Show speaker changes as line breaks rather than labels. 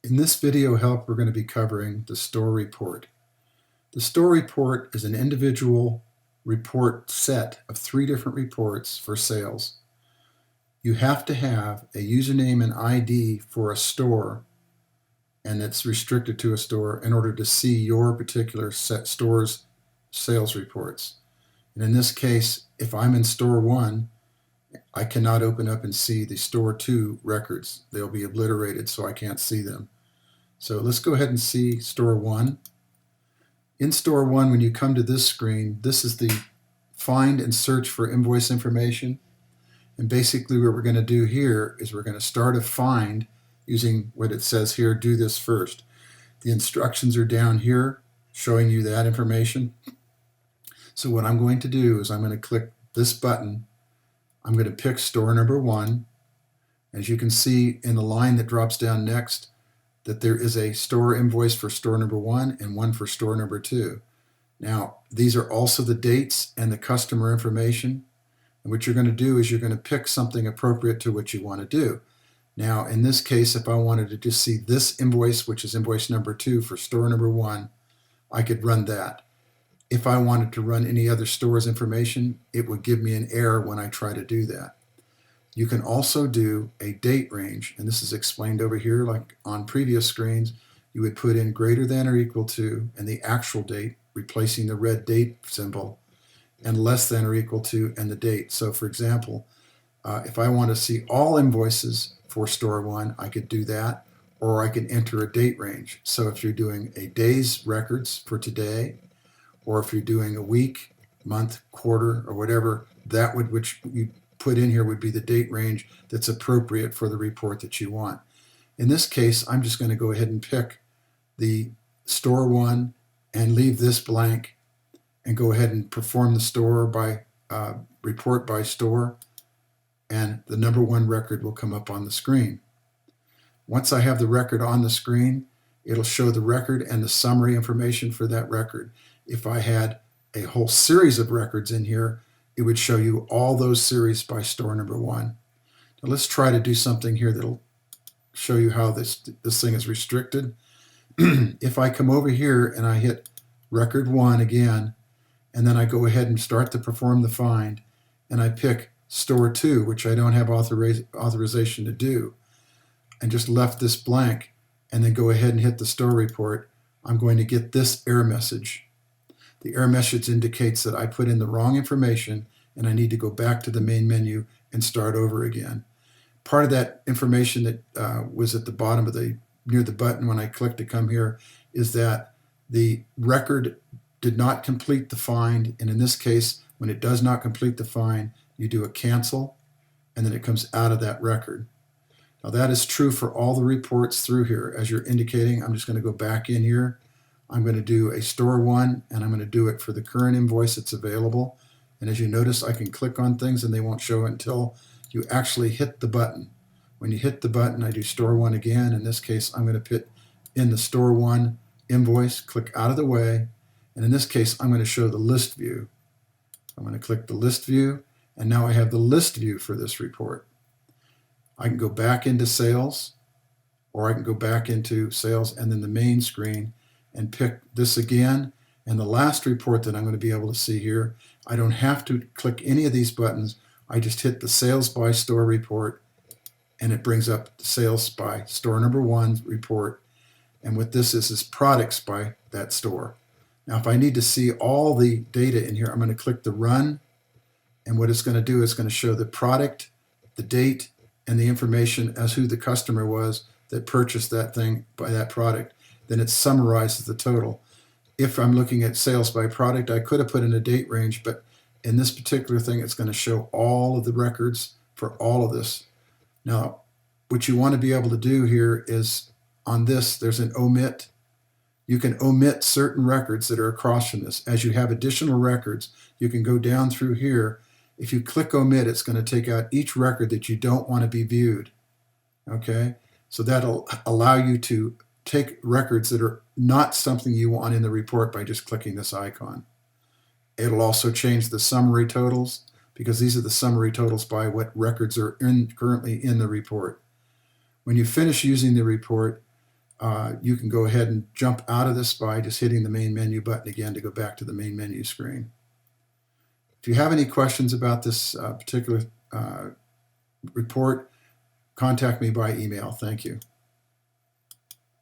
In this video help, we're going to be covering the store report. The store report is an individual report set of 3 different reports for sales. You have to have a username and ID for a store, and it's restricted to a store in order to see your particular store's sales reports. And in this case, if I'm in store 1, I cannot open up and see the store 2 records. They'll be obliterated, so I can't see them. So let's go ahead and see store 1. In store 1, when you come to this screen, this is the find and search for invoice information. And basically what we're going to do here is we're going to start a find using what it says here, do this first. The instructions are down here showing you that information. So what I'm going to do is I'm going to click this button. I'm going to pick store number 1. As you can see in the line that drops down next, that there is a store invoice for store number 1 and one for store number 2. Now, these are also the dates and the customer information. And what you're going to do is you're going to pick something appropriate to what you want to do. Now, in this case, if I wanted to just see this invoice, which is invoice number 2 for store number 1, I could run that. If I wanted to run any other store's information, it would give me an error when I try to do that. You can also do a date range, and this is explained over here like on previous screens. You would put in greater than or equal to and the actual date, replacing the red date symbol, and less than or equal to and the date. So for example, if I want to see all invoices for store 1, I could do that, or I can enter a date range. So if you're doing a day's records for today, or if you're doing a week, month, quarter, or whatever, that would, which you put in here would be the date range that's appropriate for the report that you want. In this case, I'm just going to go ahead and pick the store 1 and leave this blank and go ahead and perform the store by report by store, and the number 1 record will come up on the screen. Once I have the record on the screen, it'll show the record and the summary information for that record. If I had a whole series of records in here, it would show you all those series by store number 1. Now let's try to do something here that'll show you how this thing is restricted. If I come over here and I hit record 1 again, and then I go ahead and start to perform the find, and I pick store 2, which I don't have authorization to do, and just left this blank, and then go ahead and hit the store report, I'm going to get this error message. The error message indicates that I put in the wrong information and I need to go back to the main menu and start over again. Part of that information that was at the bottom of near the button when I clicked to come here is that the record did not complete the find, and in this case, when it does not complete the find, you do a cancel and then it comes out of that record. Now that is true for all the reports through here. As you're indicating, I'm just going to go back in here. I'm going to do a store 1, and I'm going to do it for the current invoice that's available. And as you notice, I can click on things and they won't show it until you actually hit the button. When you hit the button, I do store 1 again. In this case, I'm going to put in the store 1 invoice, click out of the way, and in this case, I'm going to show the list view. I'm going to click the list view, and now I have the list view for this report. I can go back into sales, or I can go back into sales and then the main screen and pick this again. And the last report that I'm going to be able to see here, I don't have to click any of these buttons. I just hit the sales by store report, and it brings up the sales by store number 1 report. And what this is products by that store. Now, if I need to see all the data in here, I'm going to click the run. And what it's going to do is going to show the product, the date, and the information as who the customer was that purchased that thing by that product. Then it summarizes the total. If I'm looking at sales by product, I could have put in a date range, but in this particular thing, it's going to show all of the records for all of this. Now, what you want to be able to do here is on this, there's an omit. You can omit certain records that are across from this. As you have additional records, you can go down through here. If you click omit, it's going to take out each record that you don't want to be viewed. Okay, so that'll allow you to take records that are not something you want in the report by just clicking this icon. It'll also change the summary totals, because these are the summary totals by what records are currently in the report. When you finish using the report, you can go ahead and jump out of this by just hitting the main menu button again to go back to the main menu screen. If you have any questions about this particular report, contact me by email. Thank you.